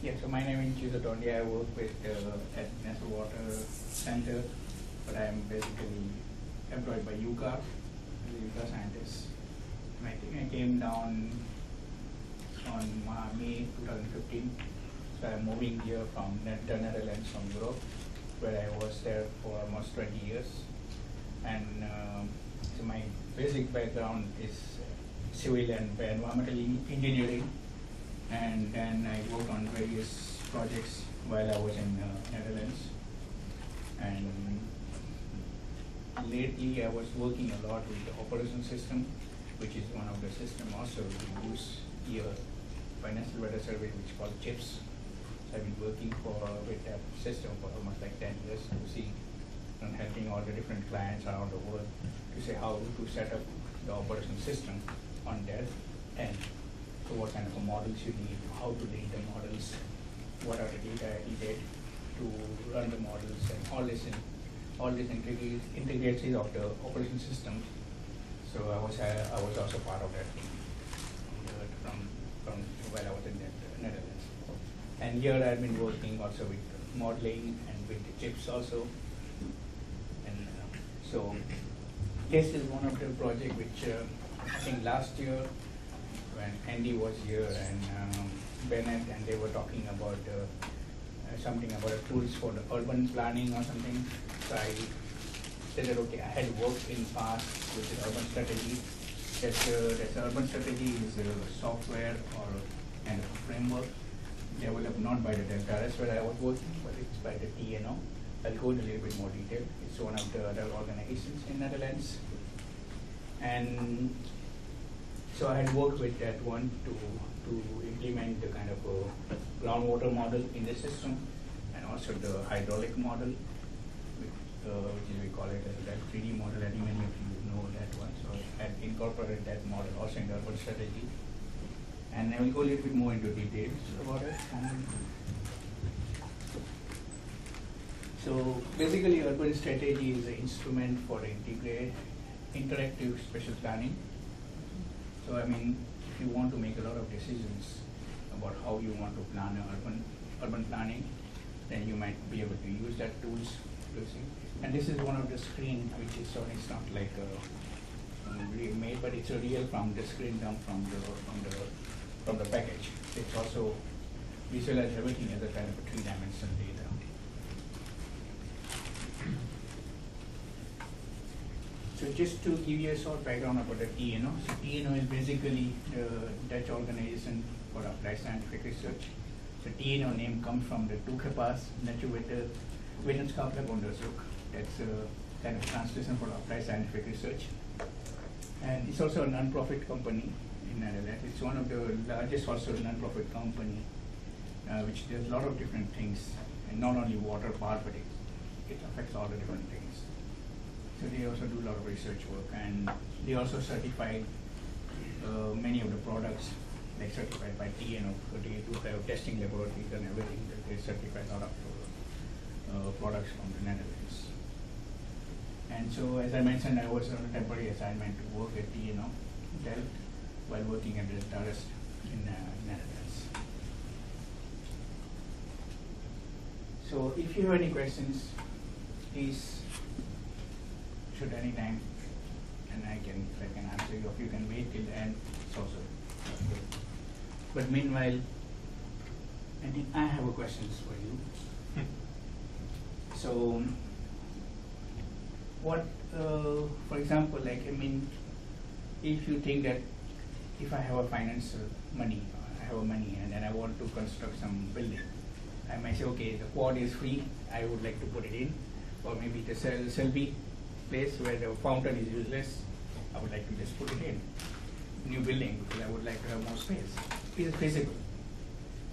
Yeah, so my name is Juzer Dhondia. I work with at National Water Center, but I'm basically employed by UCAR as a UCAR scientist. And I think I came down on May 2015. So I'm moving here from the Netherlands, from Europe, where I was there for almost 20 years. And so my basic background is civil and environmental engineering. And then I worked on various projects while I was in Netherlands. And lately I was working a lot with the operation system, which is one of the systems also we use here by National Water Survey, which is called CHIPS. So I've been working with that system for almost like 10 years to see and helping all the different clients around the world to say how to set up the operation system on their end. So what kind of models you need, how to read the models, what are the data needed to run the models, and all this integrations of the operation systems. So I was also part of that team from while I was in the Netherlands. And here I've been working also with modeling and with the chips also. And so this is one of the projects which I think last year when Andy was here and Bennett, and they were talking about something about tools for the urban planning or something. So I said that okay, I had worked in past with the urban strategy. That urban strategy is a software or kind of a framework developed not by the Deltares where I was working, but it's by the TNO. I'll go into a little bit more detail. It's one of the other organizations in Netherlands. And so I had worked with that one to implement the kind of a groundwater model in the system, and also the hydraulic model, which we call it as that 3D model. I think many of you know that one. So I had incorporated that model also in the urban strategy. And I will go a little bit more into details about it. So basically, urban strategy is an instrument for interactive spatial planning. So I mean, if you want to make a lot of decisions about how you want to plan an urban planning, then you might be able to use that tools. And this is one of the screen, which is certainly not like made, but it's a real from the screen down from the package. It's also visualize everything as a kind of a 3-dimensional data. So just to give you a short background about the TNO. So TNO is basically the Dutch organization for applied scientific research. So TNO name comes from the toegepas, natuurwetenschappelijk onderzoek. That's a kind of translation for applied scientific research. And it's also a non-profit company in Netherlands. It's one of the largest also non-profit company, which does a lot of different things, and not only water part, but it affects all the different things. So they also do a lot of research work, and they also certify many of the products, like certified by TNO. So they do have testing laboratories and everything that they certify a lot of products from the Netherlands. And so, as I mentioned, I was on a temporary assignment to work at TNO, Delft, while working at the Deltares in Netherlands. So, if you have any questions, please shoot any time, and I can answer you. If you can wait till the end, it's also good. But meanwhile, I think I have a questions for you. So, what, for example, like I mean, if you think that if I have a financial money, I have a money, and then I want to construct some building, I might say, okay, the quad is free, I would like to put it in, or maybe the Selby place where the fountain is useless, I would like to just put it in. New building, because I would like to have more space. Is it feasible?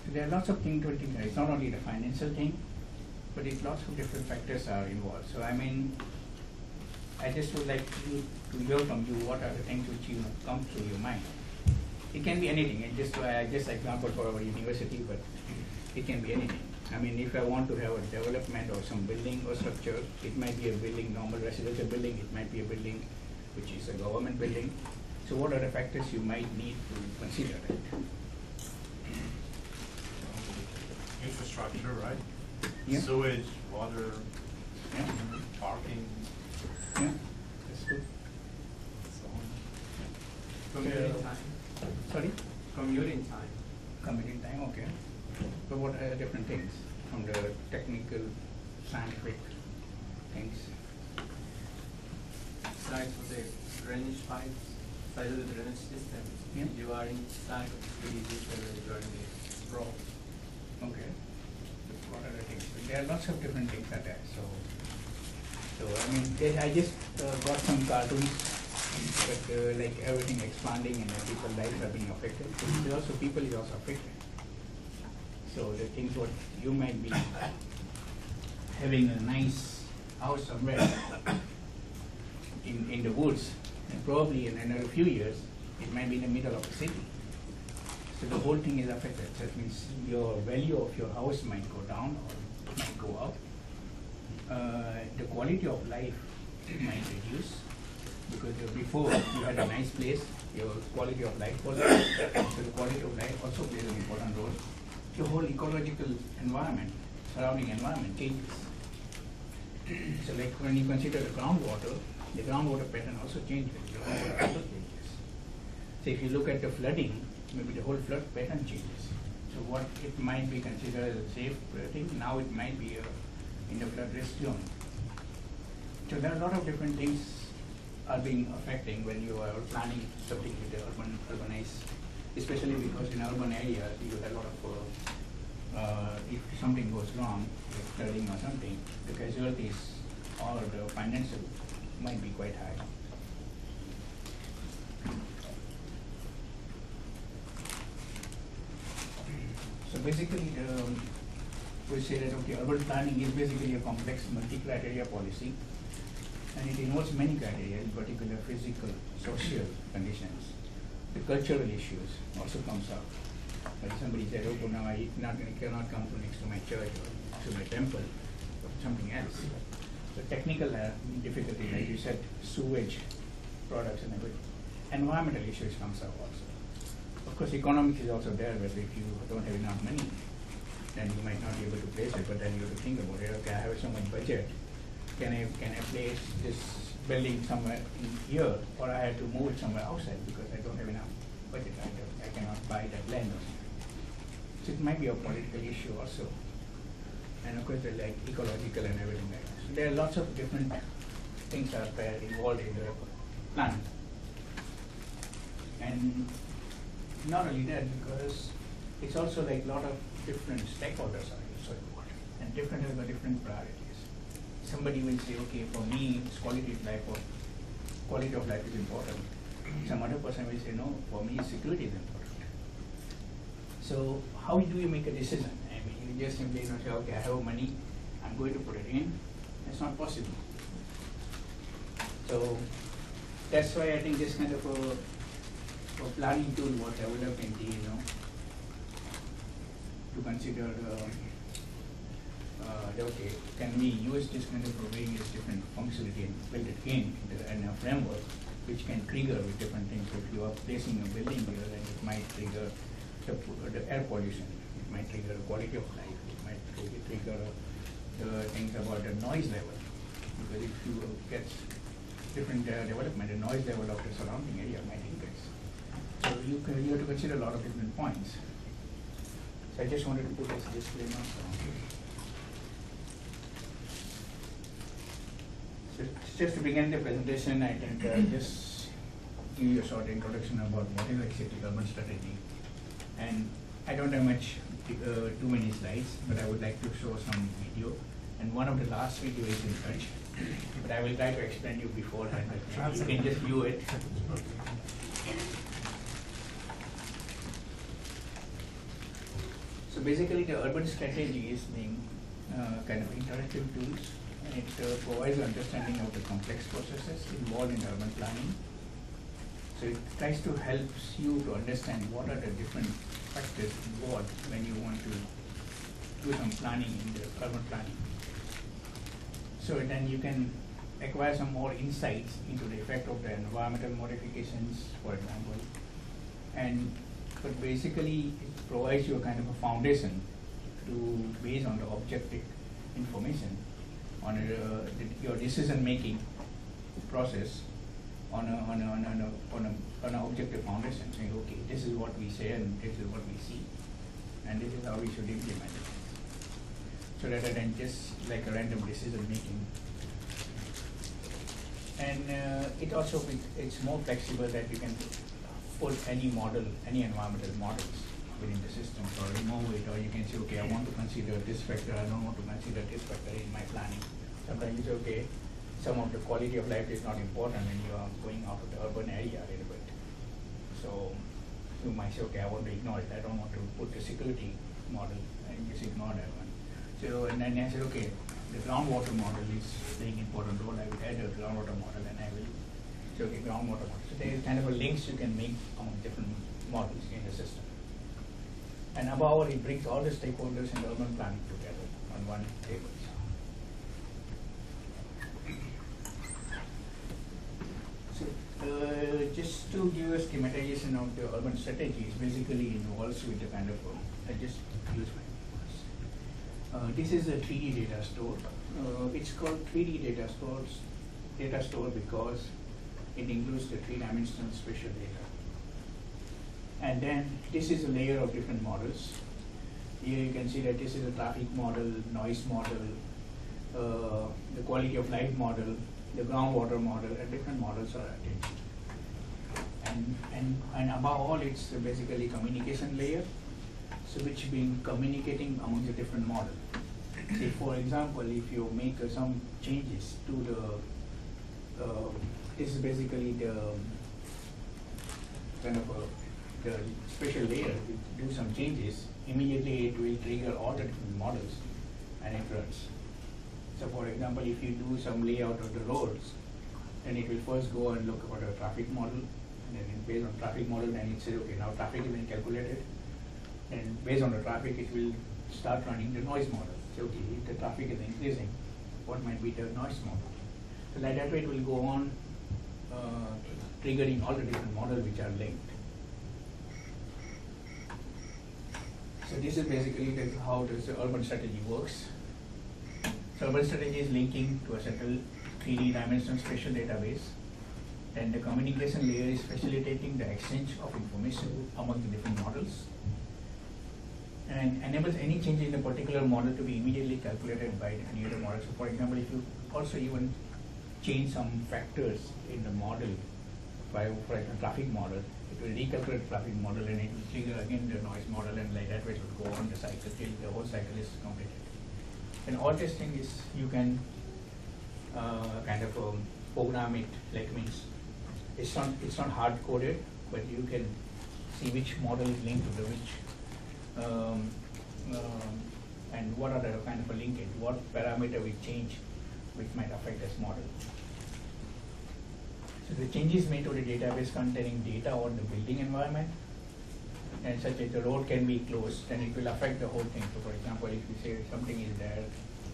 So there are lots of things to think. It's not only the financial thing, but it's lots of different factors are involved. So I mean, I just would like you to hear from you what are the things which you come through your mind. It can be anything. It's just example for our university, but it can be anything. I mean, if I want to have a development or some building or structure, it might be a building, normal residential building, it might be a building which is a government building. So what are the factors you might need to consider that? infrastructure, right? Yeah. Sewage, water, Yeah. parking, Yeah, that's good. so on. Commuting time. Sorry? Commuting time. Commuting time, okay. So what are the different things from the technical, scientific things? Size of the drainage pipes, size of the drainage system. Yeah. You are inside of the during the sprawl. Okay. What are the things? There are lots of different things are there. So I mean, I just got some cartoons, but like everything expanding and people's lives are being affected. So also people is also affected. So the things what you might be having a nice house somewhere in the woods, and probably in another few years it might be in the middle of the city. So the whole thing is affected. That means your value of your house might go down or might go up. The quality of life might reduce because before you had a nice place, your quality of life was good. So the quality of life also plays an important role. The whole ecological environment, surrounding environment changes. So like when you consider the groundwater pattern also changes. The groundwater also changes. So if you look at the flooding, maybe the whole flood pattern changes. So what it might be considered as a safe thing, now it might be in the flood risk zone. So there are a lot of different things are being affecting when you are planning something with the urbanized, especially because in urban areas you have a lot of, if something goes wrong, like flooding or something, the casualties or the financial might be quite high. So basically, we say that okay, urban planning is basically a complex multi-criteria policy, and it involves many criteria, in particular physical, social conditions. The cultural issues also comes up. Like somebody said, oh, now I cannot come to next to my church or to my temple or something else. The technical difficulty, like you said, sewage products and everything. Environmental issues comes up also. Of course, economics is also there, but if you don't have enough money, then you might not be able to place it, but then you have to think about it. Okay, I have so much budget. Can I place this building somewhere in here, or I have to move it somewhere outside because I don't have enough budget. I cannot buy that land or something. So it might be a political issue also. And of course, they're like ecological and everything like that. So there are lots of different things are there involved in the plan. And not only that, because it's also like a lot of different stakeholders are also involved, and different have got different priorities. Somebody will say, okay, for me, it's quality of life, or quality of life is important. Some other person will say, no, for me, security is important. So how do you make a decision? I mean, you just simply say, okay, I have money, I'm going to put it in. It's not possible. So that's why I think this kind of a planning tool was developed in TNO to consider okay, can we use this kind of various different functionality and build it in a framework which can trigger with different things. If you are placing a building here, then it might trigger the air pollution, it might trigger the quality of life, it might trigger the things about the noise level. Because if you get different development, the noise level of the surrounding area might increase. So you have to consider a lot of different points. So I just wanted to put this disclaimer. So just to begin the presentation, I think just give you a short introduction about what is city urban strategy. And I don't have much, too many slides, but I would like to show some video. And one of the last video is in French, but I will try to explain you beforehand. You can just view it. So basically, the urban strategy is being kind of interactive tools, and it provides an understanding of the complex processes involved in urban planning. So it tries to help you to understand what are the different factors involved when you want to do some planning in the urban planning. So then you can acquire some more insights into the effect of the environmental modifications, for example. But basically, it provides you a kind of a foundation to base on the objective information on your decision making process on an objective foundation, saying, okay, this is what we say and this is what we see, and this is how we should implement it. So rather than just like a random decision making. And it's more flexible that you can put any model, any environmental models within the system, or remove it, or you can say, okay, I want to consider this factor, I don't want to consider this factor in my planning. Sometimes you say, okay, some of the quality of life is not important when you are going out of the urban area a little bit. So you might say, okay, I want to ignore it, I don't want to put the security model, and just ignore that one. So, and then I said, okay, the groundwater model is playing important role, I will add a groundwater model, and I will say, okay, groundwater model. So there is kind of a links you can make among different models in the system. And above all, it brings all the stakeholders in the urban planning together on one table. So just to give a schematization of the urban strategy, it basically involves with the kind of, I just use my this is a 3D data store. It's called 3D data store because it includes the three-dimensional spatial data. And then this is a layer of different models. Here you can see that this is a traffic model, noise model, the quality of life model, the groundwater model, and different models are attached. And above all, it's basically communication layer, so which being communicating among the different models. Say, for example, if you make some changes to the, this is basically the kind of the spatial layer, you do some changes, immediately it will trigger all the different models and it runs. So for example, if you do some layout of the roads, then it will first go and look for the traffic model, and then based on traffic model, then it says, okay, now traffic has been calculated, and based on the traffic, it will start running the noise model. So okay, if the traffic is increasing, what might be the noise model? So like that way it will go on triggering all the different models which are linked. So this is basically how this urban strategy works. So urban strategy is linking to a central 3D dimensional spatial database. Then the communication layer is facilitating the exchange of information among the different models, and enables any change in a particular model to be immediately calculated by any other model. So for example, if you also even change some factors in the model, for example, traffic model, it will recalculate the traffic model and it will trigger again the noise model, and like that way it will go on the cycle till the whole cycle is completed. And all testing is, you can kind of program it, like means it's not hard coded, but you can see which model is linked to the which, and what are the kind of a linkage, what parameter we change which might affect this model. So the changes made to the database containing data on the building environment, and such as the road can be closed, then it will affect the whole thing. So for example, if you say something is there,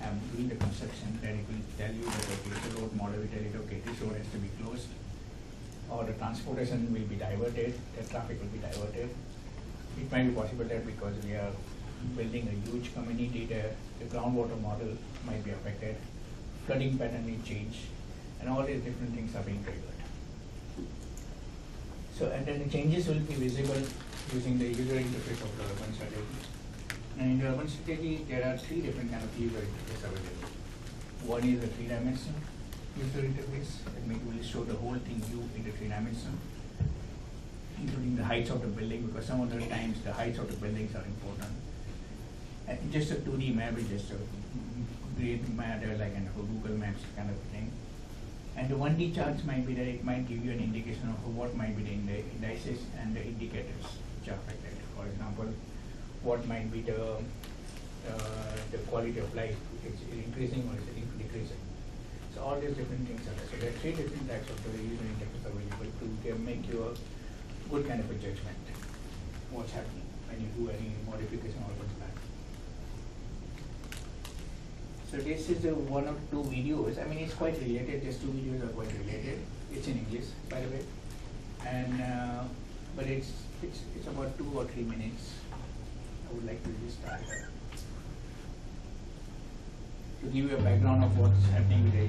I'm doing the construction, then it will tell you that okay, the road model will tell you, okay, this road has to be closed, or the transportation will be diverted, the traffic will be diverted. It might be possible that because we are building a huge community there, the groundwater model might be affected, flooding pattern will change, and all these different things are being triggered. So, and then the changes will be visible using the user interface of the urban strategy. And in the urban strategy, there are three different kind of user interface available. One is a three-dimensional user interface, that will show the whole thing view in the three-dimensional, including the heights of the building, because some of the times the heights of the buildings are important. And just a 2D map is just a great map, like a Google Maps kind of thing. And the 1D charts might be that it might give you an indication of what might be the indices and the indicators which are affected. For example, what might be the quality of life, is it increasing or is it decreasing? So all these different things are there. So there are three different types of the user interface available to make you a good kind of a judgment what's happening when you do any modification or plan. So this is one of two videos. I mean, it's quite related. These two videos are quite related. It's in English, by the way, and but it's about 2 or 3 minutes. I would like to just start. to give you a background of what's happening with the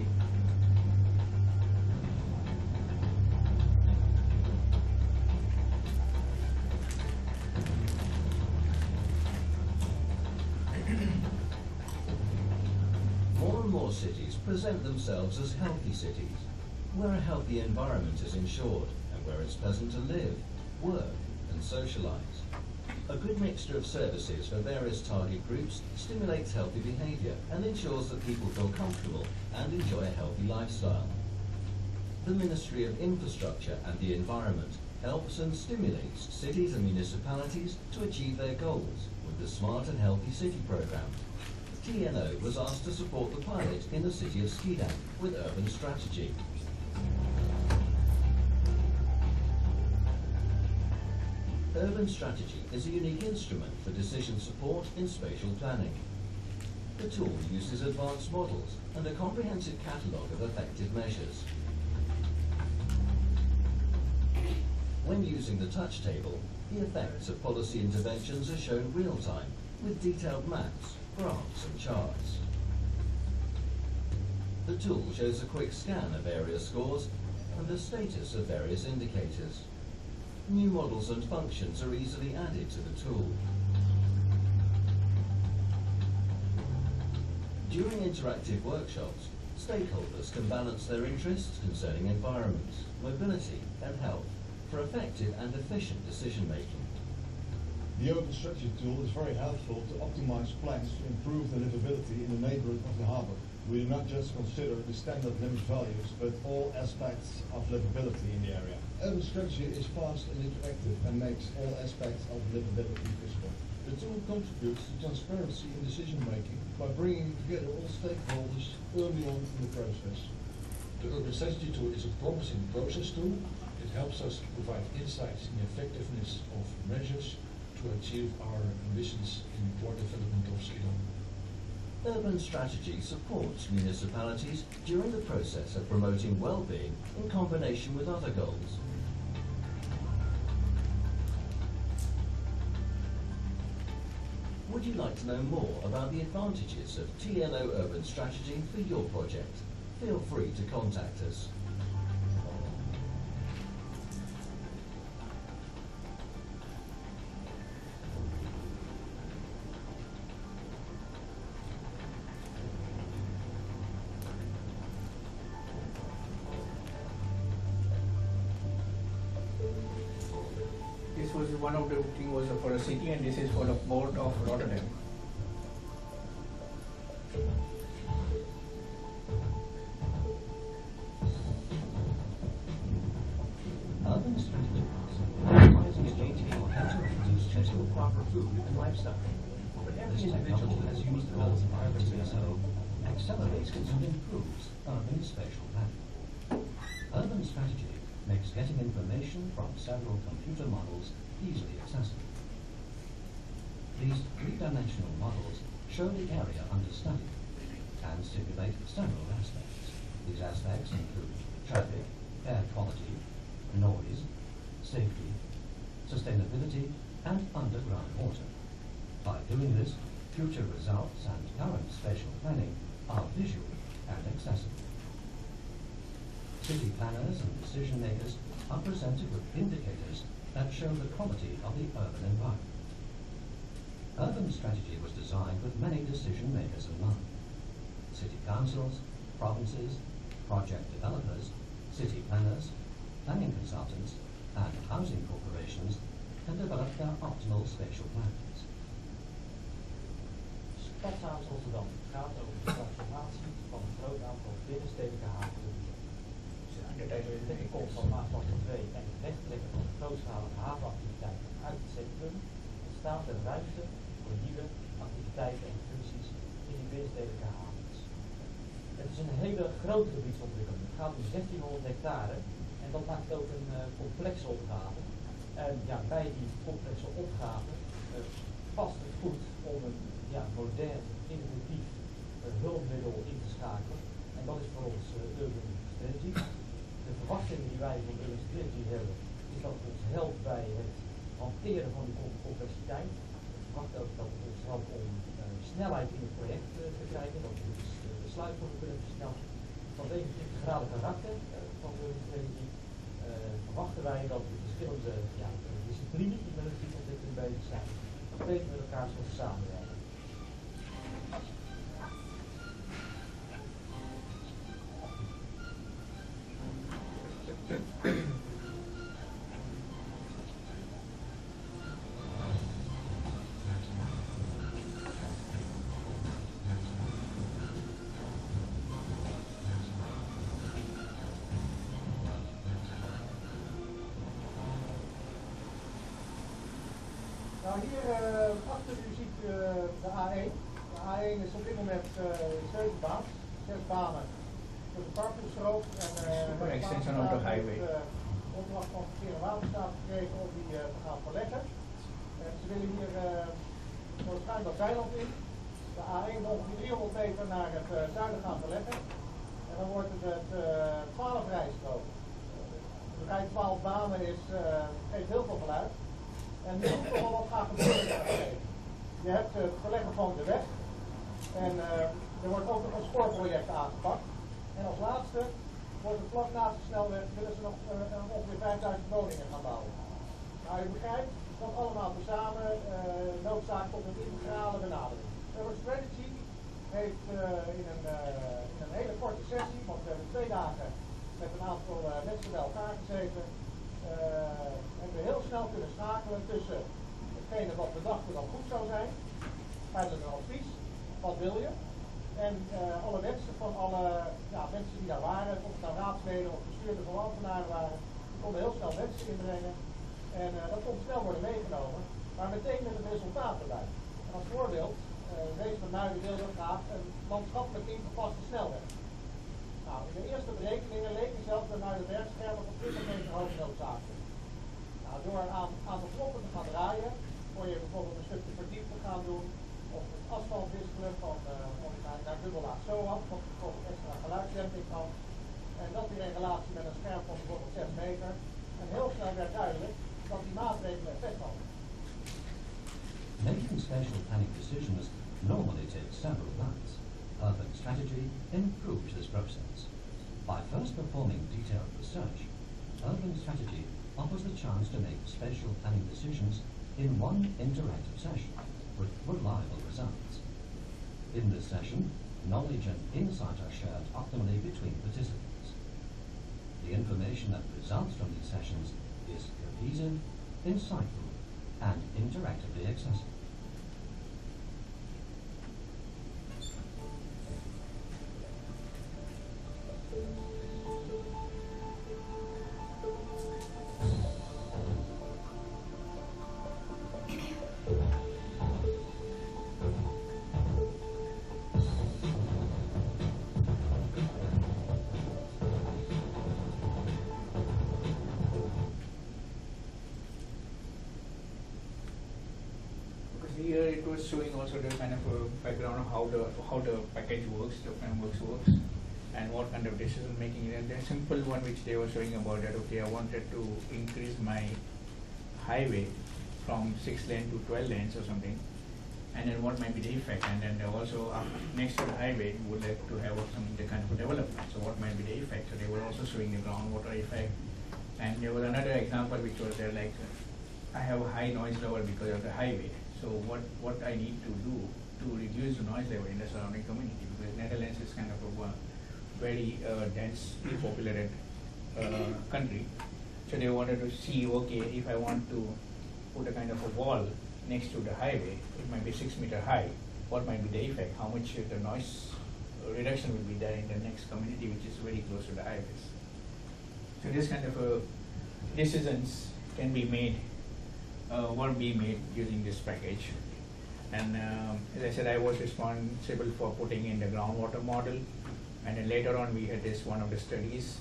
More and more cities present themselves as healthy cities, where a healthy environment is ensured and where it's pleasant to live, work and socialise. A good mixture of services for various target groups stimulates healthy behaviour and ensures that people feel comfortable and enjoy a healthy lifestyle. The Ministry of Infrastructure and the Environment helps and stimulates cities and municipalities to achieve their goals with the Smart and Healthy City programme. TNO was asked to support the pilot in the city of Schiedam with urban strategy. Urban strategy is a unique instrument for decision support in spatial planning. The tool uses advanced models and a comprehensive catalogue of effective measures. When using the touch table, the effects of policy interventions are shown real-time with detailed maps, graphs and charts. The tool shows a quick scan of area scores and the status of various indicators. New models and functions are easily added to the tool. During interactive workshops, stakeholders can balance their interests concerning environment, mobility and health for effective and efficient decision-making. The Open Strategy tool is very helpful to optimize plans to improve the livability in the neighborhood of the harbor. We do not just consider the standard limit values, but all aspects of livability in the area. Urban Strategy is fast and interactive and makes all aspects of livability visible. The tool contributes to transparency in decision-making by bringing together all stakeholders early on in the process. The Urban Strategy tool is a promising process tool. It helps us to provide insights in the effectiveness of measures to achieve our ambitions in the port development of Schiedam. Urban strategy supports municipalities during the process of promoting well-being in combination with other goals. Would you like to know more about the advantages of TNO Urban Strategy for your project? Feel free to contact us. This was one of the thing was for a city, and this is for the port of Rotterdam. Urban strategy advises maintaining activities to ensure proper food and lifestyle. But every individual has used the goals of our TNO, accelerates and improves urban spatial planning. Urban strategy makes getting information from several computer models easily accessible. These three-dimensional models show the area under study and simulate several aspects. These aspects include traffic, air quality, noise, safety, sustainability, and underground water. By doing this, future results and current spatial planning are visual and accessible. City planners and decision makers are presented with indicators that show the quality of the urban environment. Urban strategy was designed with many decision makers in mind. City councils, provinces, project developers, city planners, planning consultants, and housing corporations can develop their optimal spatial plans. Stadsaal Rotterdam gaat over de transformatie van een groot aantal binnenstedelijke havengebieden. De inkomst van maatstaf 2 en het wegtrekken van grootschalige havenactiviteiten uit het centrum ontstaat er ruimte voor nieuwe activiteiten en functies in die binnenstedelijke havens. Het is een hele grote gebiedsontwikkeling. Het gaat om 1600 hectare en dat maakt ook een complexe opgave. En ja, bij die complexe opgave past het goed om een modern, innovatief hulpmiddel in te schakelen. En dat is voor ons Urban Strategy. De verwachtingen die wij van Urban Strategy hebben, is dat het ons helpt bij het hanteren van die complexiteit. We verwachten ook dat het ons helpt om snelheid in het project te krijgen, dat we dus besluitvorming kunnen versnellen. Vanwege het integrale karakter van de strategie verwachten wij dat de verschillende disciplines die met het ontwikkeling bezig zijn, beter met elkaar zullen samenwerken. Nou hier achter u ziet u de A1. De A1 is op dit moment 7 baan, 6 banen door de parkenstrook. For extension of the highway. Opdracht van Verkeer en Waterstaat gekregen om die te gaan verleggen. Ze willen hier voor het schuin dat Zeiland in. De A1 ongeveer 300 meter naar het zuiden gaan verleggen. En dan wordt het 12 rijstrook. De rij 12 banen geeft heel veel geluid. En nu moet er wel wat gaan gebeuren. Je hebt het verleggen van de weg. En er wordt ook nog een spoorproject aangepakt. En als laatste wordt het vlak naast de snelweg willen ze nog ongeveer 5000 woningen gaan bouwen. Nou, je begrijpt dat allemaal tezamen noodzaak tot een integrale benadering. De strategy heeft in een hele korte sessie, want we hebben 2 dagen met een aantal mensen bij elkaar gezeten, hebben we heel snel kunnen schakelen tussen hetgene wat we dachten dat goed zou zijn, feitelijk een advies, wat wil je, en alle wensen van alle mensen die daar waren, of het nou raadsleden of bestuurders of ambtenaren waren, die konden heel snel wensen inbrengen en dat kon snel worden meegenomen, maar meteen met het resultaat erbij. En als voorbeeld, deze van Muiden wilde graag een landschappelijk ingepaste snelweg. Nou, in de eerste berekeningen leek het zelfs bij Muidenbergschermen op 20 meter hoog noodzakelijk. Nou, door een aantal kloppen te gaan draaien, kon je bijvoorbeeld een stukje verdiep te gaan doen, of het asfalt wisselen van naar dubbellaag zo af, wat bijvoorbeeld extra geluidsdemping kan. En dat weer in relatie met een scherm van bijvoorbeeld 6 meter. En heel snel werd duidelijk dat die maatregelen effect hadden. Making spatial planning decisions normally takes several months. Urban strategy improves this process. By first performing detailed research, urban strategy offers the chance to make spatial planning decisions in one interactive session with reliable results. In this session, knowledge and insight are shared optimally between participants. The information that results from these sessions is cohesive, insightful, and interactively accessible. Here it was showing also the kind of background of how the package works, the frameworks works, and what kind of decision making. And the simple one which they were showing about that, okay, I wanted to increase my highway from 6 lane to 12 lanes or something, and then what might be the effect, and then they also next to the highway would like to have some the kind of development, so what might be the effect. So they were also showing the groundwater effect, and there was another example which was there like I have a high noise level because of the highway. So what I need to do to reduce the noise level in the surrounding community, because Netherlands is kind of a very densely populated country. So they wanted to see, okay, if I want to put a kind of a wall next to the highway, it might be 6 meters high, what might be the effect, how much the noise reduction will be there in the next community which is very close to the highways. So this kind of decisions can be made were being made using this package. And as I said, I was responsible for putting in the groundwater model, and then later on we had this one of the studies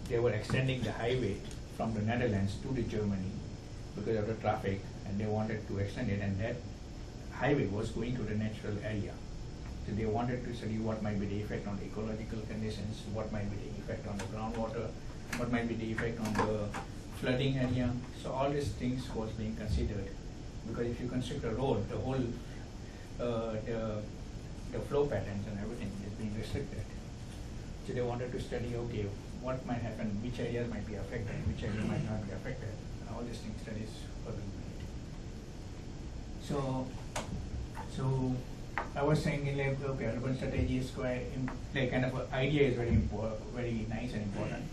they were extending the highway from the Netherlands to the Germany because of the traffic, and they wanted to extend it, and that highway was going to the natural area. So they wanted to study what might be the effect on the ecological conditions, what might be the effect on the groundwater, what might be the effect on the flooding area. So all these things was being considered, because if you construct a road, the whole the flow patterns and everything is being restricted. So they wanted to study, okay, what might happen, which areas might be affected, which areas might not be affected, and all these things studies were being made. So I was saying, like, okay, urban strategy is quite, like, kind of idea is very very nice and important,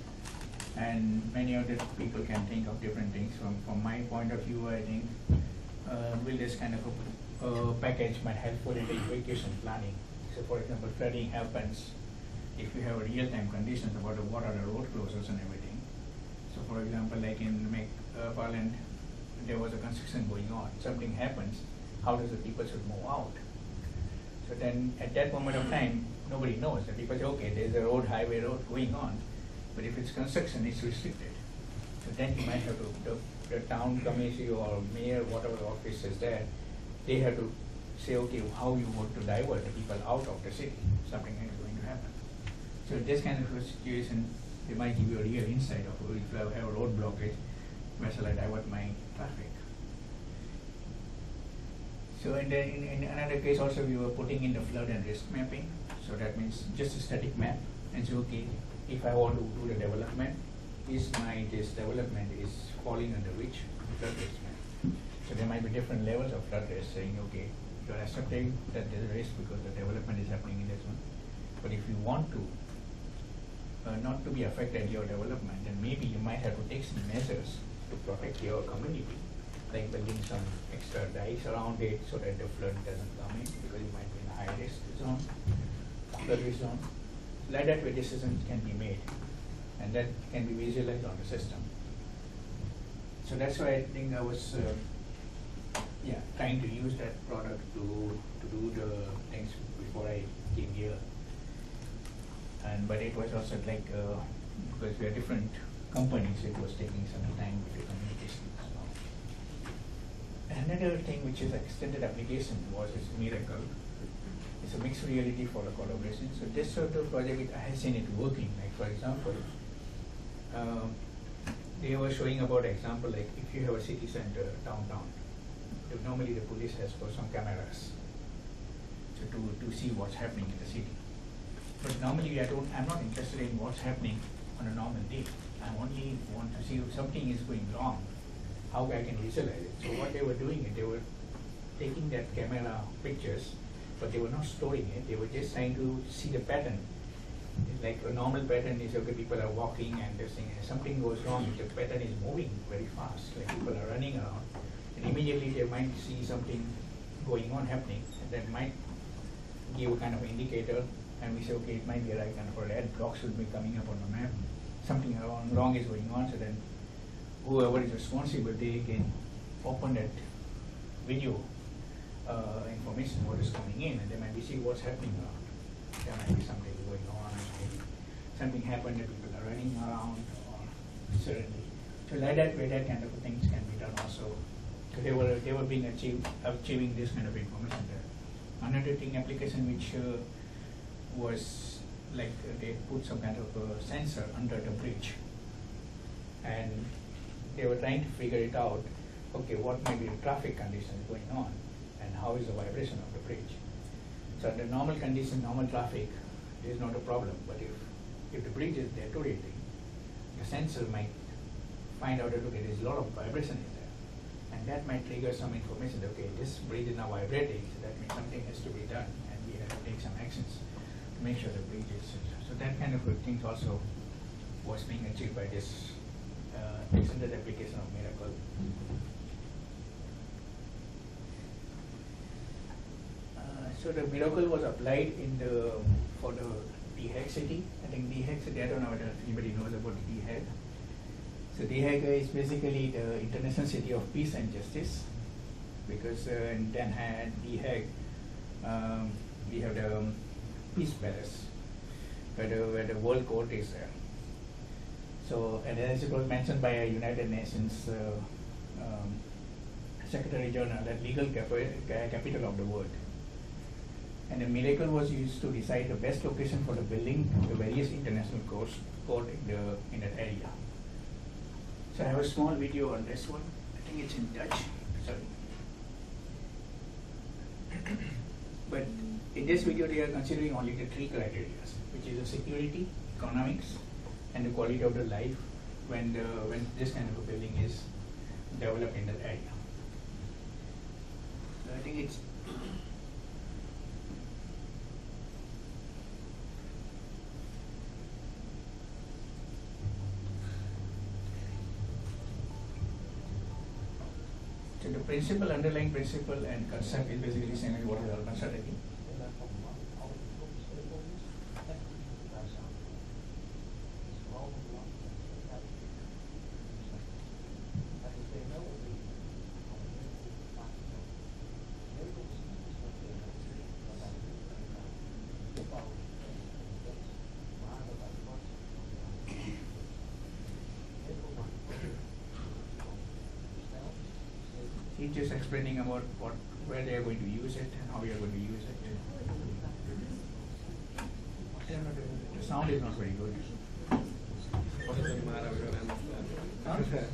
and many of the people can think of different things. From my point of view, I think will this kind of a package might helpful in the evacuation planning. So, for example, flooding happens if you have real-time conditions about what are the road closures and everything. So, for example, like in Parliament, there was a construction going on. Something happens. How does the people should move out? So then, at that moment of time, nobody knows. The people say, okay, there's a highway road going on, but if it's construction, it's restricted. So then you might have to, the town committee or mayor, whatever office is there, they have to say, okay, how you want to divert the people out of the city. Something is going to happen. So this kind of a situation, they might give you a real insight of if I have a road blockage, where shall I divert my traffic? So in another case also, we were putting in the flood and risk mapping. So that means just a static map, and so, okay, if I want to do the development, this development is falling under which flood risk map. So there might be different levels of flood risk, saying, okay, you are accepting that there is a risk because the development is happening in this one. But if you want to not to be affected your development, then maybe you might have to take some measures to protect your community, like building some extra dikes around it so that the flood doesn't come in, because you might be in a high risk zone, flood risk zone. Like that way decisions can be made, and that can be visualized on the system. So that's why I think I was trying to use that product to do the things before I came here. But it was also like, because we are different companies, it was taking some time with the communication. Another thing which is extended application was this Miracle. It's a mixed reality for the collaboration. So this sort of project, I have seen it working. Like, for example, they were showing about example, like if you have a city center downtown, normally the police has got some cameras to see what's happening in the city. But normally I'm not interested in what's happening on a normal day. I only want to see if something is going wrong, how I can visualize it. So what they were doing, they were taking that camera pictures, but they were not storing it. They were just trying to see the pattern. It's like a normal pattern is, okay, people are walking and this thing, and something goes wrong, the pattern is moving very fast, like people are running around, and immediately they might see something going on happening, and that might give a kind of indicator, and we say, okay, it might be like kind of a red block should be coming up on the map, something wrong is going on, so then whoever is responsible, they can open that video information, what is coming in, and they might be see what's happening around. There might be something going on, maybe something happened that people are running around, or certainly. So like that way, that kind of things can be done also. So they were being achieving this kind of information there. Another thing application which was like they put some kind of a sensor under the bridge, and they were trying to figure it out. Okay, what may be the traffic conditions going on, and how is the vibration of the bridge? So under normal conditions, normal traffic, there is not a problem. But if the bridge is deteriorating, the sensor might find out that, okay, there is a lot of vibration in there, and that might trigger some information that, okay, this bridge is now vibrating, so that means something has to be done, and we have to take some actions to make sure the bridge is. So that kind of things also was being achieved by this extended application of Miracle. So the Miracle was applied for the The Hague city. I think The Hague city, I don't know whether anybody knows about The Hague. So The Hague is basically the international city of peace and justice, because in The Hague, we have the Peace Palace, where the World Court is there. So, and as it was mentioned by a United Nations Secretary General, that legal capital of the world. And the Miracle was used to decide the best location for the building the various international court in that area. So I have a small video on this one. I think it's in Dutch. Sorry. But in this video, they are considering only the three criteria, which is the security, economics, and the quality of the life when this kind of a building is developed in that area. So I think it's so the underlying principle and concept is basically same as what is urban strategy. He's just explaining about where they are going to use it and how we are going to use it. I don't know, the sound is not very good. What is the matter? We don't understand.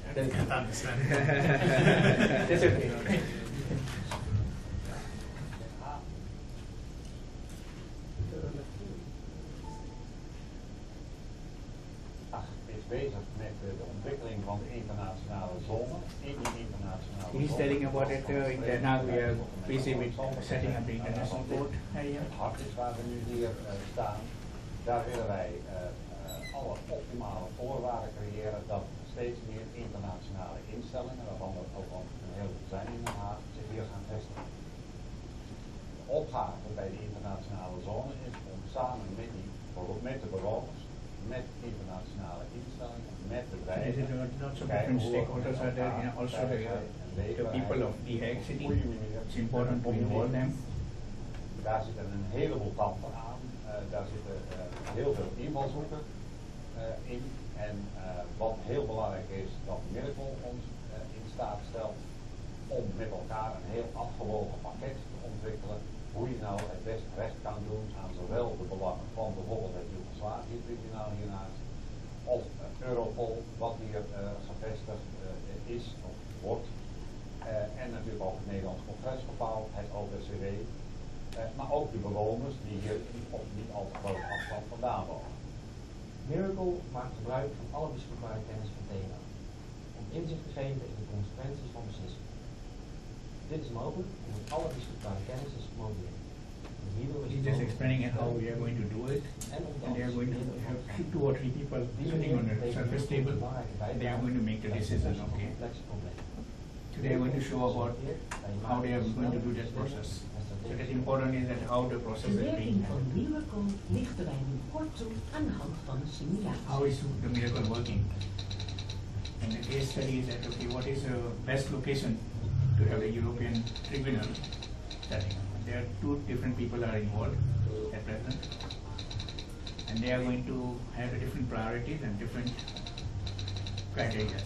I don't understand. That's okay. Is bezig met de ontwikkeling van de internationale zone. In die internationale zone. He's telling about it in Den Haag. We are busy with setting up the international port area. Het hart is waar we nu hier staan. Daar willen wij alle optimale voorwaarden creëren dat steeds meer internationale instellingen, waarvan er ook al een heleboel zijn in Den Haag, zich hier gaan vestigen. De opgave bij de internationale zone is om samen met de bewoners, met internationale instellingen, met bedrijven, Lots of different stakeholders are there, also the people of the Hague City. It's important to involve them. Daar zitten een heleboel kanten aan. Daar zitten heel veel invalshoeken in. En wat heel belangrijk is, dat Miracle ons in staat stelt om met elkaar een heel afgewogen pakket te ontwikkelen. Hoe je nou het best recht kan doen aan zowel de belangen van bijvoorbeeld het Joegoslavië-tribunaal hiernaast, of Europol, wat hier gevestigd is of wordt. En natuurlijk ook het Nederlands Congresgebouw, het OPCW. Maar ook de bewoners die hier op niet al te grote afstand vandaan wonen. Miracle maakt gebruik van alle beschikbare kennis van TNO om inzicht te geven in de consequenties van beslissingen. Dit is mogelijk omdat alle beschikbare kennis is gemodelleerd. He's just explaining how we are going to do it, and they are going to have 2 or 3 people sitting on a surface table. They are going to make the decision. Okay. So they are going to show about how they are going to do that process. So that important is that how the process De is being werking van done. Miracle lichten wij nu kort toe aan de hand van een simulatie. How is the miracle working? And the case study is that okay, what is the best location to have a European tribunal setting? There are 2 different people are involved at present, and they are going to have different priorities and different criteria.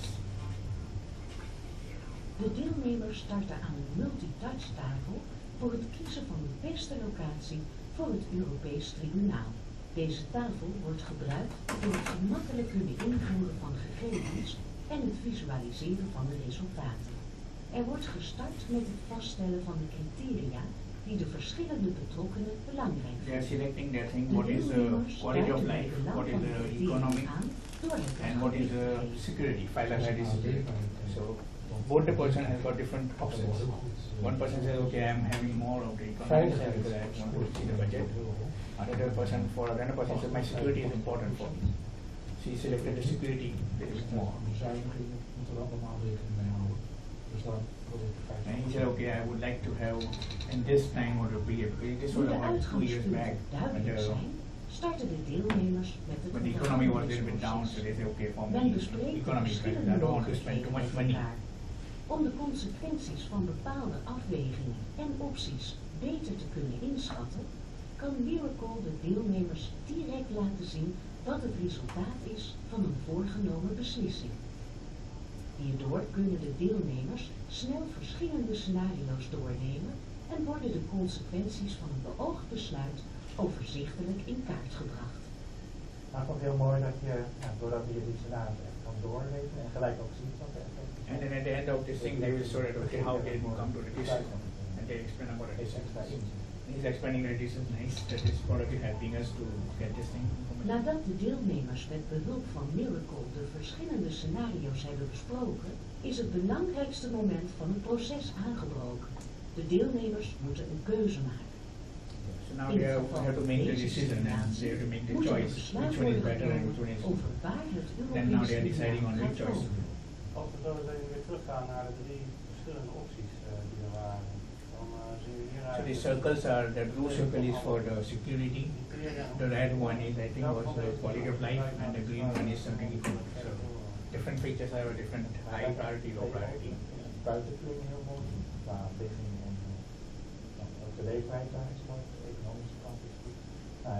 De deelnemers starten aan een multi-touch tafel voor het kiezen van de beste locatie voor het Europees Tribunaal. Deze tafel wordt gebruikt voor het gemakkelijk kunnen invoeren van gegevens en het visualiseren van de resultaten. Er wordt gestart met het vaststellen van de criteria die de verschillende betrokkenen belangrijk They are vinden. selecting their thing, De what is the deelnemers quality of duiden life, het belang what is van de the criteria economic, aan door het and what is the security, file and security. So both the person has got different options. One person says, okay, I am having more of the economic side because I want to see the budget. Another person says, my security is important for me. So he selected the security a little bit more. Bezuinigingen moeten er allemaal rekening mee houden. Dus daar probeer ik And he said, okay, I would like to have in this time or a period, because this Nu was de about 2 years back, uitgangspunten but duidelijk zijn, starten de deelnemers met het when the ontdekken economy van was a little bit down, so they said, okay, for me, Men bespreekt de economy is better. verschillende I don't want to spend too much money. mogelijkheden met elkaar. Om de consequenties van bepaalde afwegingen en opties beter te kunnen inschatten, kan Miracle de deelnemers direct laten zien wat het resultaat is van een voorgenomen beslissing. Hierdoor kunnen de deelnemers snel verschillende scenario's doornemen en worden de consequenties van een beoogd besluit overzichtelijk in kaart gebracht. Maar ik vond het heel mooi dat je, doordat je die scenario's echt kan doorlezen en gelijk ook ziet wat de effecten And then at the end of this thing, they will show that, okay, how they will come to the decision. And They explain about it. Is extra inzicht. He's explaining that this is nice, that this product is helping us to get this thing. Nadat de deelnemers met behulp van Miracle de verschillende scenario's hebben besproken, is het belangrijkste moment van het proces aangebroken. De deelnemers moeten een keuze maken. So now they have to make the decision and they have to make the choice, which one is better and which one is. Over waar het Then now they are deciding on which choice. Als we zo even weer teruggaan naar de drie verschillende opties die er waren, dan zien we hieruit. So the circles are, the blue circle is for the security, the red one is I think was the quality of life, and the green one is something equal. So different features have a different high priority, low priority. Buitenvuring heel mooi, qua ligging en ook de leeftijd daar is mooi, de economische kant is goed.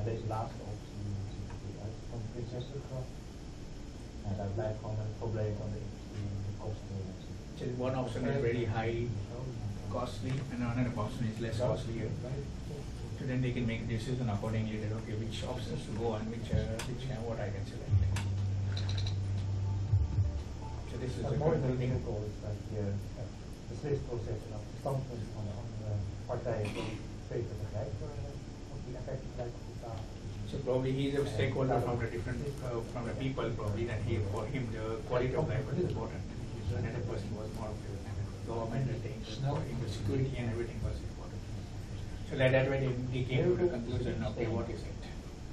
Deze laatste optie ziet er goed uit, van de prinseselijk graf. Daar blijft gewoon het probleem van de kosten. So one option is very high costly and another option is less costly. So then they can make a decision accordingly that okay, which options to go and which what I can select. So this is the mooie control thing. is dat je het beslisproces en het standpunt van de andere partijen beter begrijpt op die effecten gelijk op de tafel. So probably he is a stakeholder from the different from the people probably that he for him the quality of life was important. Another person was more of the government things, for him the security and everything was important. So that way they came to the conclusion, okay, what is it?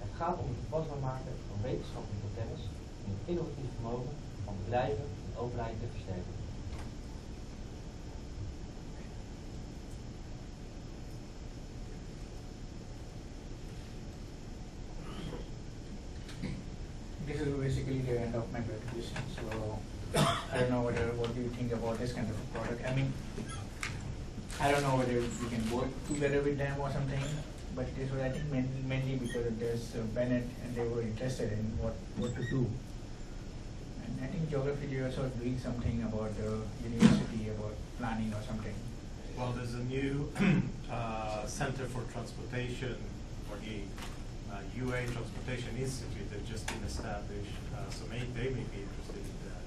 Het gaat om het toepasbaar maken van wetenschappelijke kennis en het innovatief vermogen van bedrijven en overheid te versterken. This is basically the end of my presentation. So I don't know what do you think about this kind of a product. I mean, I don't know whether we can work together with them or something, but this was I think mainly because there's Bennett and they were interested in what to do. And I think geography they also doing something about the university about planning or something. Well, there's a new Center for Transportation, or the UA Transportation Institute that just been established, so they may be interested in that.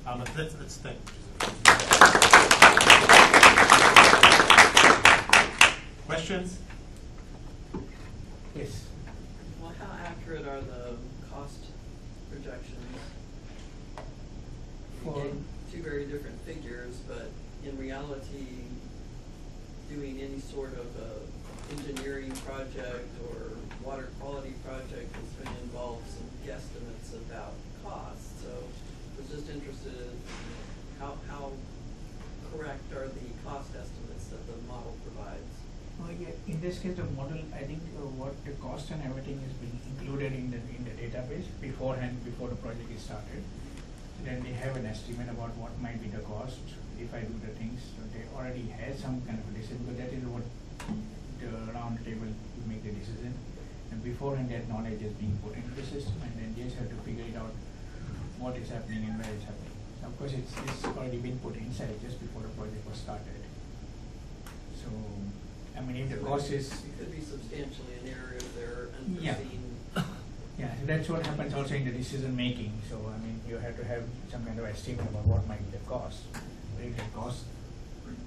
But let's thank Questions? Yes. Well, how accurate are the cost projections? You gave two very different figures, but in reality, doing any sort of engineering project or water quality project is going to involve some guesstimates about cost. So I was just interested in how correct are the cost estimates that the model provides? Yeah, in this case, the model, I think what the cost and everything is being included in the database beforehand, before the project is started. Then they have an estimate about what might be the cost if I do the things. So they already have some kind of a decision, but that is what the round table to make the decision. And beforehand, that knowledge is being put into the system, and then they just have to figure it out what is happening and where it's happening. So of course, it's already been put inside just before the project was started. So, I mean, if the cost is... It could be substantially an area if there are unforeseen... Yeah, so that's what happens also in the decision making. So, I mean, you have to have some kind of estimate about what might be the cost. But if the cost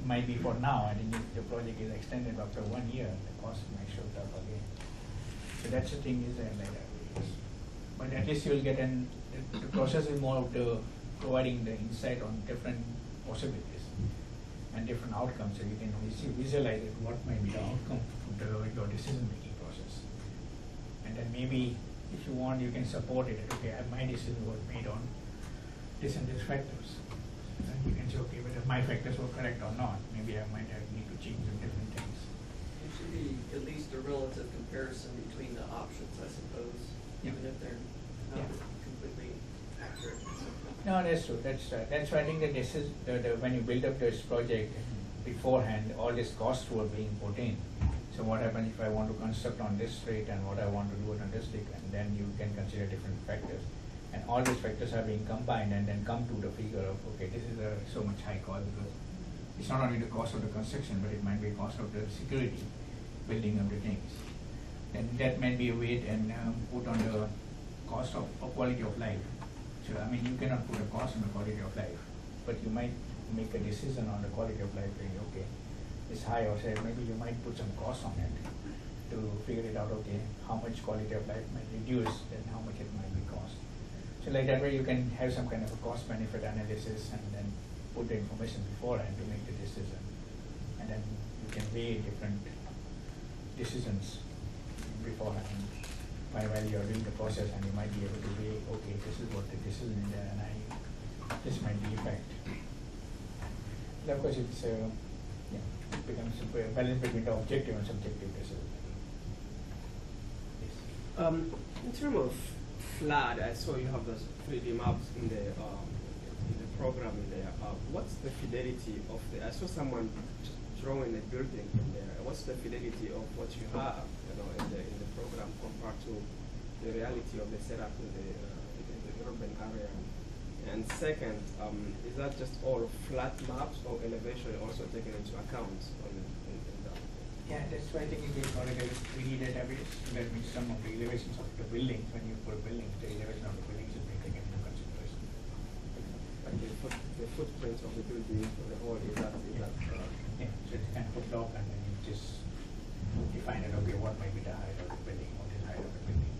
might be for now, and then if the project is extended after 1 year, the cost might show up again. So that's the thing is that like that. But at least you'll get the process is more of the providing the insight on different possibilities and different outcomes, so you can visualize it, what might be the outcome of your decision making process. And then maybe if you want, you can support it. Okay, my decision was made on this and this factors. And you can say, okay, whether my factors were correct or not. Maybe I might have need to change some different things. It should be at least a relative comparison between the options, I suppose, even if they're not completely accurate. No, that's true. That's why I think that this is when you build up this project beforehand, all these costs were being put in. So what happens if I want to construct on this street and what I want to do it on this street, and then you can consider different factors. And all these factors are being combined and then come to the figure of, okay, this is so much high cost because it's not only the cost of the construction, but it might be cost of the security, building of the things. And that might be a weight and put on the cost of quality of life. So, I mean, you cannot put a cost on the quality of life, but you might make a decision on the quality of life, saying, okay, is high, or say maybe you might put some cost on it to figure it out, okay, how much quality of life might reduce and how much it might be cost. So like that way you can have some kind of a cost benefit analysis and then put the information beforehand to make the decision. And then you can weigh different decisions beforehand while you are doing the process, and you might be able to weigh, okay, this is what the decision is there, and this might be effect. And of course, it's yeah, it becomes a balance between the objective and subjective decision. Yes. In terms of flood, I saw you have those 3D maps in the program in there. What's the fidelity of the? I saw someone drawing a building in there. What's the fidelity of what you have, in the program compared to the reality of the setup in the urban area? And second, is that just all flat maps or elevation also taken into account in that? Yeah, that's why I think it is not a 3D database. That means some of the elevations of the buildings, when you put buildings, the elevation of the buildings is being taken into consideration. Like the footprint of the building for the whole, is that? Yeah, so it's kind of put up, and then you just define it, okay, what might be the height of the building, what is the height of the building.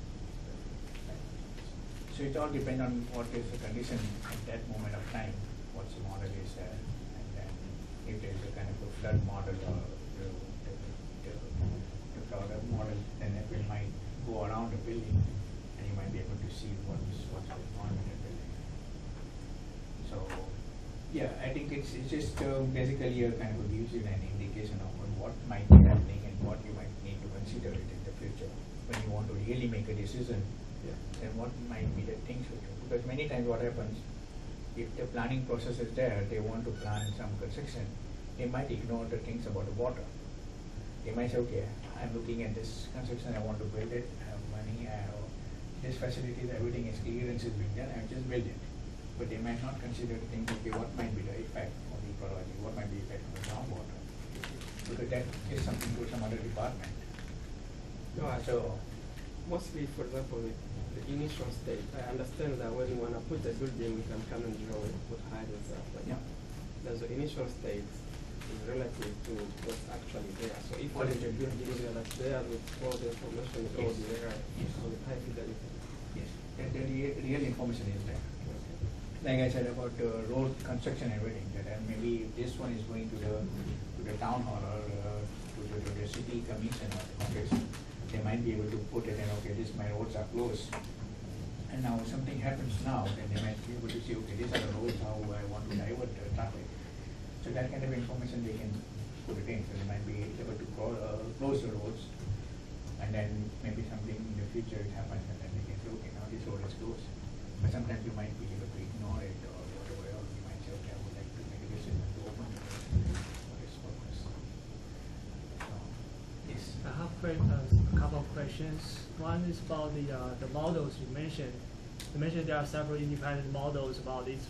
So it all depends on what is the condition at that moment of time, what the model is there, and then if there is a kind of a flood model or the flood model, then it might go around the building, and you might be able to see what's going on in the building. So, yeah, I think it's just basically a kind of gives you an indication of what might be happening and what you might need to consider it in the future when you want to really make a decision. Then what might be the things we do? Because many times what happens, if the planning process is there, they want to plan some construction, they might ignore the things about the water. They might say, okay, I'm looking at this construction, I want to build it, I have money, I have this facilities, everything is clearance is being done, I just build it. But they might not consider the things, okay, what might be the effect of the ecology, what might be the effect of the groundwater? Because that is something to some other department. No, so mostly, for example, the initial state, I understand that when you want to put a building, we can come and draw it, put height and stuff, but there's the initial state is relative to what's actually there. So if there is a building that's there with all the information, with all the area, all the high fidelity. Yes, the real information is there. Like I said about the road construction and everything, that maybe this one is going to the town hall or to the city commission or office. They might be able to put it in, okay, my roads are closed. And now something happens now, then they might be able to see, okay, these are the roads, how I want to divert the traffic. So that kind of information they can put it in. So they might be able to close the roads, and then maybe something in the future it happens, and then they can say, okay, now this road is closed. But sometimes you might be able to ignore it, or whatever else. You might say, okay, I would like to make a decision to open the road for this purpose. So, yes. I have a couple of questions. One is about the models you mentioned. You mentioned there are several independent models about these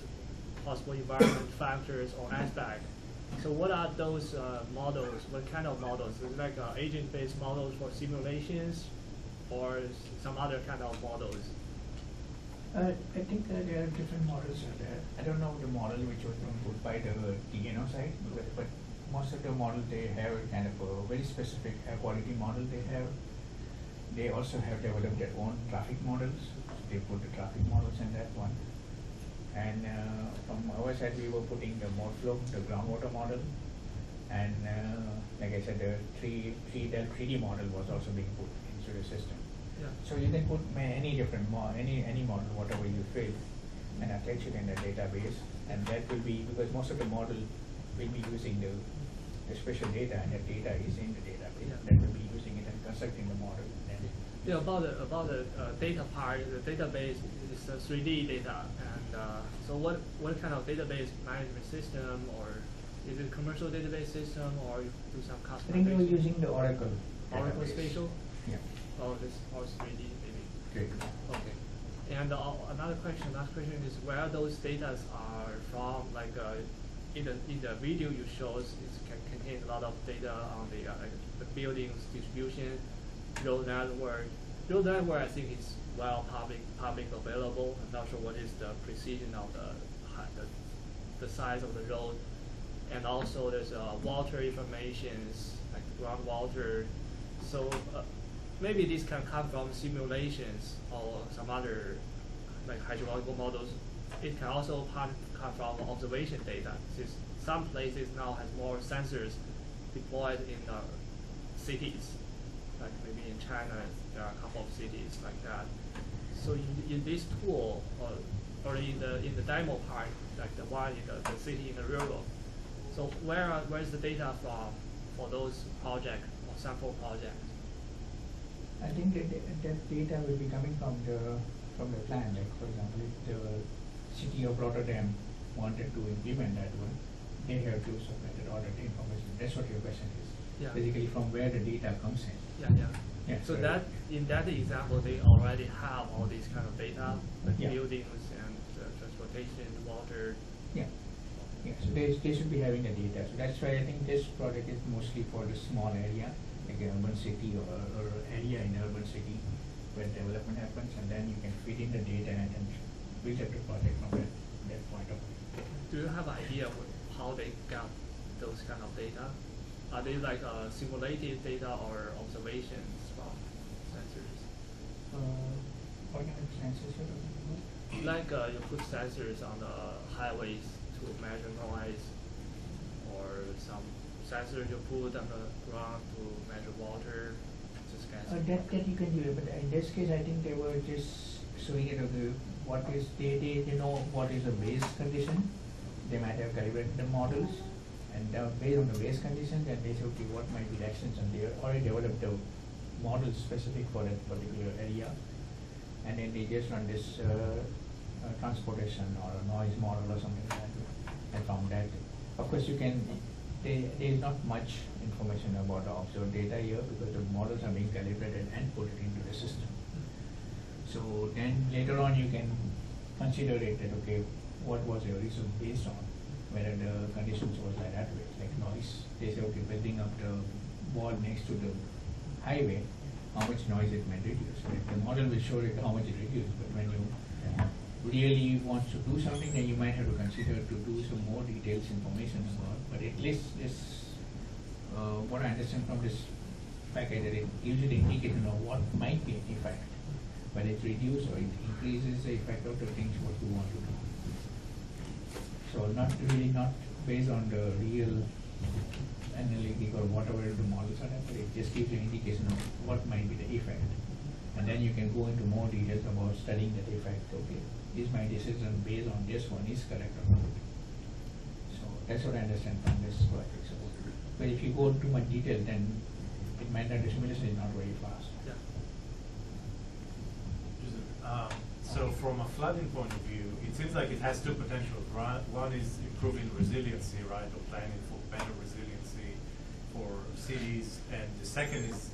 possible environment factors or aspects. So what are those models? What kind of models? Is it like agent-based models for simulations, or some other kind of models? I think there are different models out there. I don't know the model which was put by the TNO side, but most of the models they have kind of a very specific air quality model they have. They also have developed their own traffic models. They put the traffic models in that one. And from our side, we were putting the mode flow, the groundwater model, and like I said, the 3D model was also being put into the system. Yeah. So you can put any different any model, whatever you feel, and attach it in the database, and that will be, because most of the model will be using the special data, and the data is in the database. Yeah. That will be using it and constructing the model. Yeah, about the data part, the database is 3D data, and so what kind of database management system, or is it a commercial database system, or you do some customization? I think you were using the Oracle. Oracle database. Spatial? Yeah. Oh, this or 3D maybe. Great. Okay. And another question, last question is where those data are from. Like in the video you showed, it contains a lot of data on the buildings distribution, road network. Road network, I think is public available. I'm not sure what is the precision of the size of the road. and also there's water informations like groundwater. So maybe this can come from simulations or some other like hydrological models. It can also come from observation data. Since some places now has more sensors deployed in cities, like maybe in China there are a couple of cities like that. So in this tool, or in the demo part, like the one in the city in the rural. So where's the data from for those projects or sample projects? I think that data will be coming from the plan. Like for example, if the city of Rotterdam wanted to implement that one, they have to submit the audit information. That's what your question is. Yeah. Basically, from where the data comes in. Yeah. Yeah, so so that in that example, they already have all these kind of data, like Yeah. buildings and transportation, water. Yeah. Yeah. So they should be having the data. So that's why I think this project is mostly for the small area, like an urban city or area in urban city where development happens, and then you can feed in the data and then build up the project from that point of view. Do you have an idea how they got those kind of data? Are they like simulated data or observations from sensors? What kind of sensors you're talking about? Like you put sensors on the highways to measure noise, or some sensors you put on the ground to measure water. Just kind of That you can do it, but in this case, I think they were just showing it. Okay, what is they know what is the base condition. They might have calibrated the models, and based on the base condition, then they say, okay, what might be the actions, and they already developed the model specific for that particular area, and then they just run this transportation or a noise model or something like that, and from that, of course, you can. There is not much information about the observed data here because the models are being calibrated and put it into the system. So then later on, you can consider it that okay, what was your result based on, whether the conditions was like that way, like noise. They say, okay, building up the wall next to the highway, how much noise it may reduce. So the model will show it how much it reduces, but when you really want to do something, then you might have to consider to do some more details information about. But at least this, what I understand from this package, that it gives you the indicator of what might be an effect, but it reduces or it increases the effect of the things what you want to do. So not based on the real analytic or whatever the models are, but it just gives you an indication of what might be the effect. And then you can go into more details about studying that effect. Okay, is my decision based on this one is correct or not? So that's what I understand from this project. So, but if you go too much detail, then it might not, the simulation is not very fast. Yeah. So from a flooding point of view, it seems like it has two potentials, right? One is improving resiliency, right, or planning for better resiliency for cities, and the second is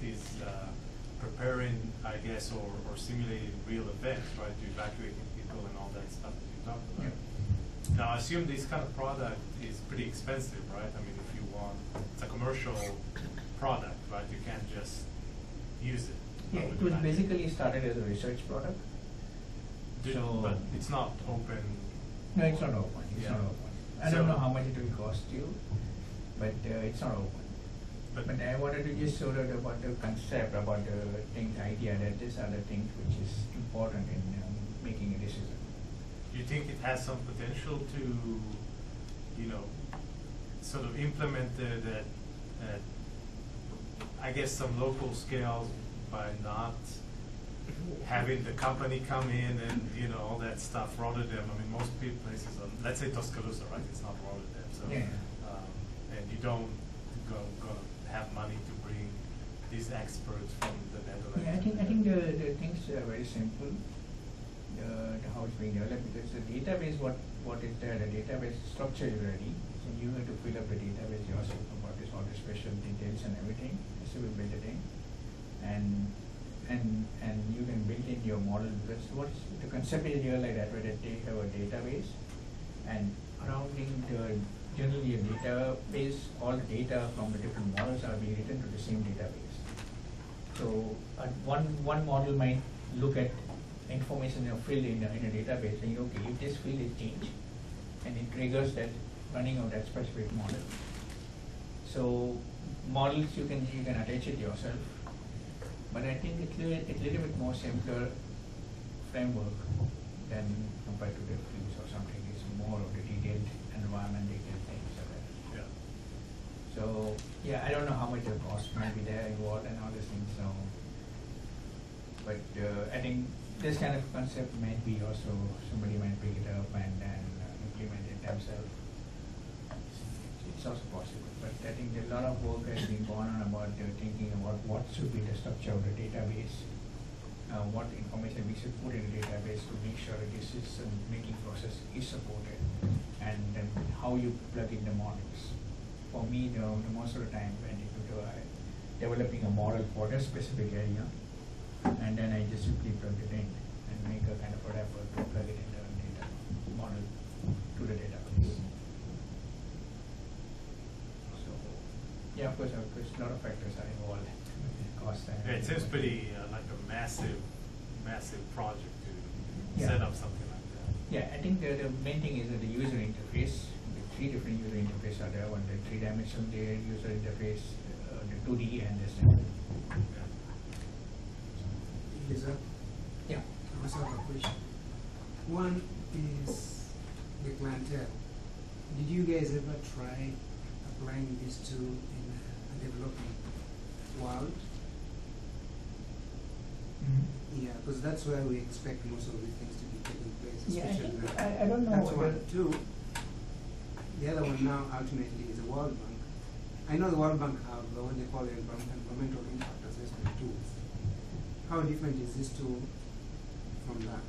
preparing, I guess, or simulating real events, right, to evacuate people and all that stuff that you talked about. Yeah. Now, I assume this kind of product is pretty expensive, right? I mean, if you want, it's a commercial product, right? You can't just use it. Yeah, it was basically started as a research product. But it's not open. No, it's not open. It's Yeah. not open. I So- don't know how much it will cost you, but it's not open. But I wanted to just show that about the concept, about the thing, the idea that these are the things which is important in making a decision. Do you think it has some potential to, sort of implement that at, I guess, some local scales by not having the company come in and, all that stuff, Rotterdam? I mean, most places, let's say Tuscaloosa, right? It's not Rotterdam. So, Yeah. And you don't go have money to bring these experts from the Netherlands. Yeah, I think the things are very simple. The how it's being developed, because the database, what is there, the database structure is ready. So you have to fill up the database yourself about this, all the special details and everything. So we build it in, and you can build in your model, because what's the concept is here like that, where they have a database, and surrounding generally a database, all the data from the different models are being written to the same database. So one model might look at information field in a database, saying, okay, if this field is changed, and it triggers that running of that specific model. So models you can attach it yourself, but I think it's a little bit more simpler framework than compared to the fuse or something. It's more of the detailed environment, detailed things are there. Yeah. So yeah, I don't know how much the cost might be there involved and all these things. So, but I think this kind of concept might be also somebody might pick it up and then implement it themselves. It's also possible, but I think a lot of work has been gone on about thinking about what should be the structure of the database, what information we should put in the database to make sure that this is making process is supported, and then how you plug in the models. For me, the most of the time when you do developing a model for a specific area, and then I just simply plug it in and make a kind of an effort to plug it in the data model to the database. So, yeah, of course, a lot of factors are involved. Cost and Yeah, it seems pretty like a massive project to set up something like that. Yeah, I think the main thing is that the user interface. The 3 different user interfaces are there. One, the 3-dimensional user interface, the 2D, and the standard. Juzer? Yeah. I also have a question. One is the clientele. Did you guys ever try applying this tool in a developing world? Mm-hmm. Yeah, because that's where we expect most of these things to be taking place. Yeah, Especially now. I don't know. That's one. Two, the other one now ultimately is the World Bank. I know the World Bank have what they call the environmental impact assessment tools. How different is this tool from that?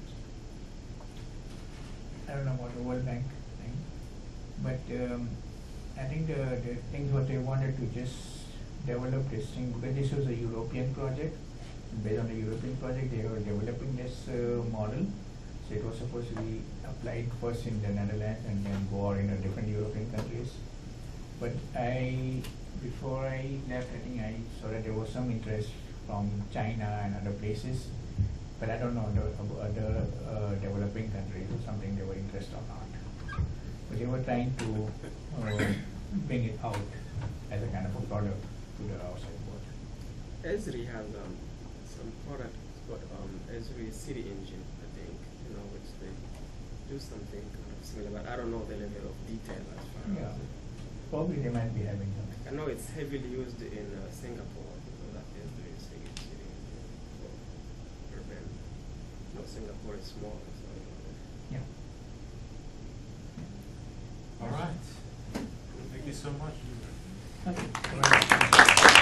I don't know about the World Bank thing, but I think the things what they wanted to just develop this thing, because this was a European project. Based on the European project, they were developing this model. So it was supposed to be applied first in the Netherlands and then go out in the different European countries. But before I left, I think I saw that there was some interest from China and other places, but I don't know about other developing countries or something they were interested or not. But they were trying to bring it out as a kind of a product to the outside world. Esri has some product called Esri City Engine, I think, which they do something kind of similar, but I don't know the level of detail as far as it. Probably they might be having something. I know it's heavily used in Singapore, because that is the city engine for urban. Singapore is small, so yeah. All right. Thank you so much. Okay.